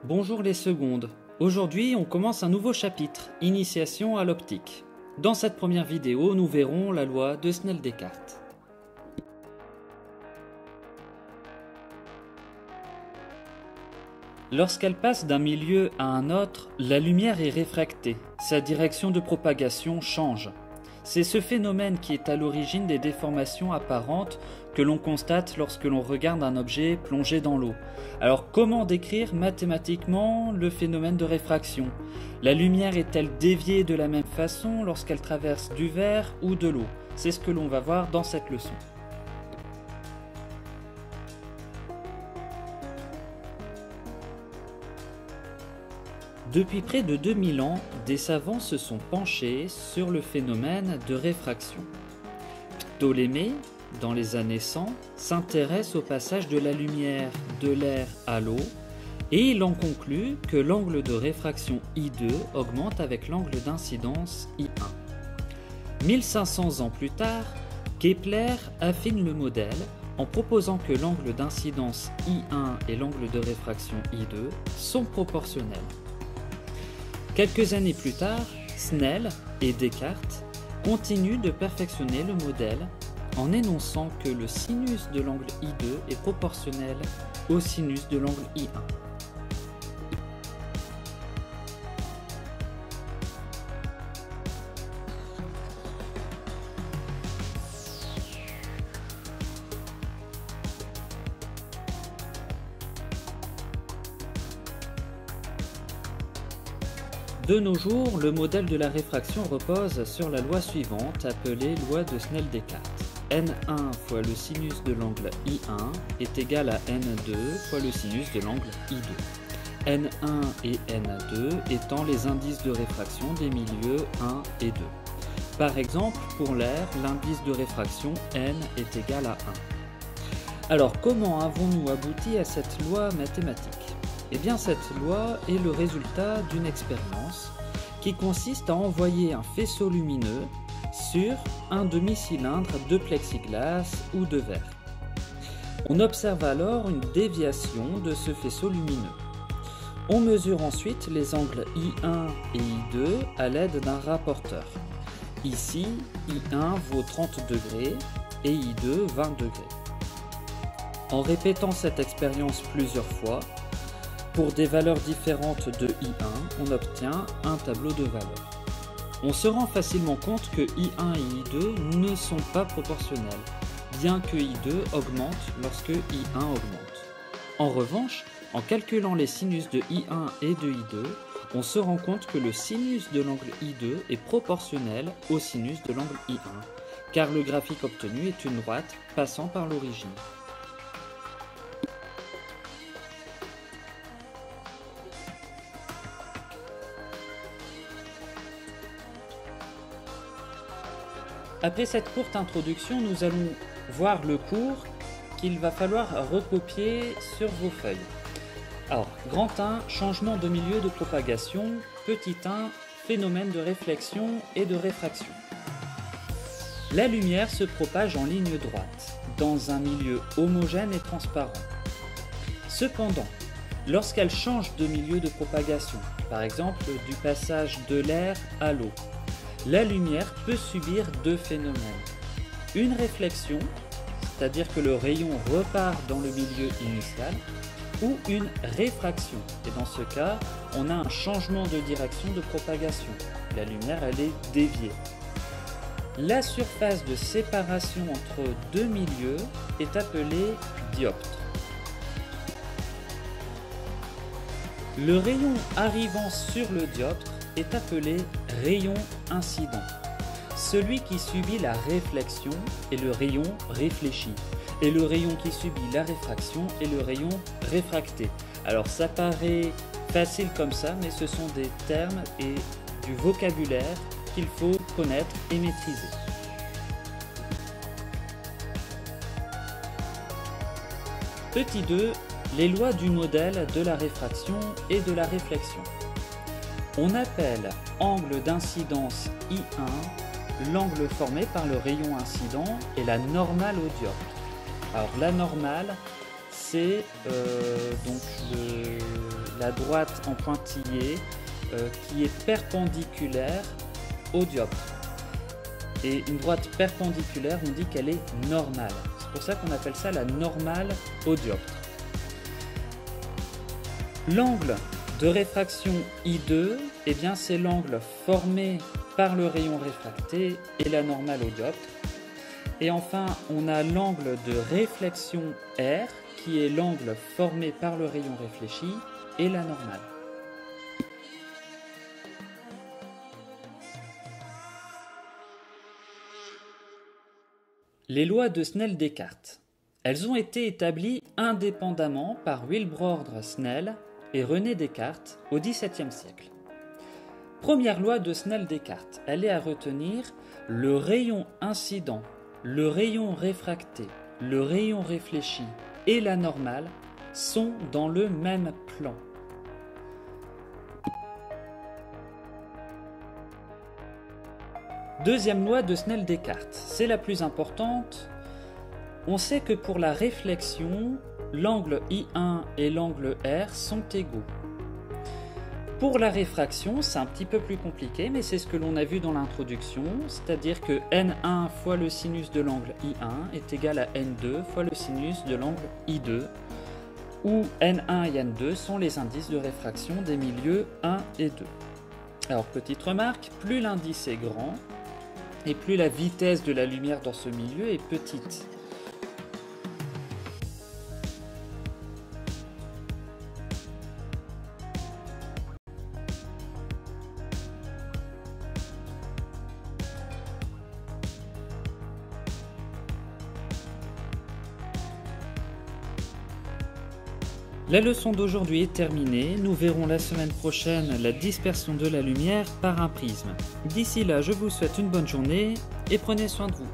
Bonjour les secondes. Aujourd'hui, on commence un nouveau chapitre, Initiation à l'optique. Dans cette première vidéo, nous verrons la loi de Snell-Descartes. Lorsqu'elle passe d'un milieu à un autre, la lumière est réfractée. Sa direction de propagation change. C'est ce phénomène qui est à l'origine des déformations apparentes que l'on constate lorsque l'on regarde un objet plongé dans l'eau. Alors comment décrire mathématiquement le phénomène de réfraction? La lumière est-elle déviée de la même façon lorsqu'elle traverse du verre ou de l'eau? C'est ce que l'on va voir dans cette leçon. Depuis près de 2000 ans, des savants se sont penchés sur le phénomène de réfraction. Ptolémée, dans les années 100, s'intéresse au passage de la lumière de l'air à l'eau et il en conclut que l'angle de réfraction I2 augmente avec l'angle d'incidence I1. 1500 ans plus tard, Kepler affine le modèle en proposant que l'angle d'incidence I1 et l'angle de réfraction I2 sont proportionnels. Quelques années plus tard, Snell et Descartes continuent de perfectionner le modèle en énonçant que le sinus de l'angle I2 est proportionnel au sinus de l'angle I1. De nos jours, le modèle de la réfraction repose sur la loi suivante, appelée loi de Snell-Descartes. N1 fois le sinus de l'angle I1 est égal à N2 fois le sinus de l'angle I2. N1 et N2 étant les indices de réfraction des milieux 1 et 2. Par exemple, pour l'air, l'indice de réfraction N est égal à 1. Alors, comment avons-nous abouti à cette loi mathématique ? Eh bien, cette loi est le résultat d'une expérience qui consiste à envoyer un faisceau lumineux sur un demi-cylindre de plexiglas ou de verre. On observe alors une déviation de ce faisceau lumineux. On mesure ensuite les angles I1 et I2 à l'aide d'un rapporteur. Ici, I1 vaut 30 degrés et I2 20 degrés. En répétant cette expérience plusieurs fois, pour des valeurs différentes de I1, on obtient un tableau de valeurs. On se rend facilement compte que I1 et I2 ne sont pas proportionnels, bien que I2 augmente lorsque I1 augmente. En revanche, en calculant les sinus de I1 et de I2, on se rend compte que le sinus de l'angle I2 est proportionnel au sinus de l'angle I1, car le graphique obtenu est une droite passant par l'origine. Après cette courte introduction, nous allons voir le cours qu'il va falloir recopier sur vos feuilles. Alors, grand 1, changement de milieu de propagation. Petit 1, phénomène de réflexion et de réfraction. La lumière se propage en ligne droite, dans un milieu homogène et transparent. Cependant, lorsqu'elle change de milieu de propagation, par exemple du passage de l'air à l'eau, la lumière peut subir deux phénomènes. Une réflexion, c'est-à-dire que le rayon repart dans le milieu initial, ou une réfraction. Et dans ce cas, on a un changement de direction de propagation. La lumière, elle est déviée. La surface de séparation entre deux milieux est appelée dioptre. Le rayon arrivant sur le dioptre est appelé rayon incident. Celui qui subit la réflexion est le rayon réfléchi. Et le rayon qui subit la réfraction est le rayon réfracté. Alors ça paraît facile comme ça, mais ce sont des termes et du vocabulaire qu'il faut connaître et maîtriser. Petit 2, les lois du modèle de la réfraction et de la réflexion. On appelle angle d'incidence I1 l'angle formé par le rayon incident et la normale au dioptre. Alors la normale, c'est donc la droite en pointillé qui est perpendiculaire au dioptre. Et une droite perpendiculaire, on dit qu'elle est normale. C'est pour ça qu'on appelle ça la normale au dioptre. L'angle de réfraction I2, eh bien c'est l'angle formé par le rayon réfracté et la normale au dioptre. Et enfin, on a l'angle de réflexion R, qui est l'angle formé par le rayon réfléchi et la normale. Les lois de Snell-Descartes. Elles ont été établies indépendamment par Wilbrord Snell et René Descartes au XVIIe siècle. Première loi de Snell-Descartes, elle est à retenir: le rayon incident, le rayon réfracté, le rayon réfléchi et la normale sont dans le même plan. Deuxième loi de Snell-Descartes, c'est la plus importante. On sait que pour la réflexion, l'angle I1 et l'angle R sont égaux. Pour la réfraction, c'est un petit peu plus compliqué, mais c'est ce que l'on a vu dans l'introduction, c'est-à-dire que N1 fois le sinus de l'angle I1 est égal à N2 fois le sinus de l'angle I2, où N1 et N2 sont les indices de réfraction des milieux 1 et 2. Alors, petite remarque, plus l'indice est grand, et plus la vitesse de la lumière dans ce milieu est petite. La leçon d'aujourd'hui est terminée, nous verrons la semaine prochaine la dispersion de la lumière par un prisme. D'ici là, je vous souhaite une bonne journée et prenez soin de vous.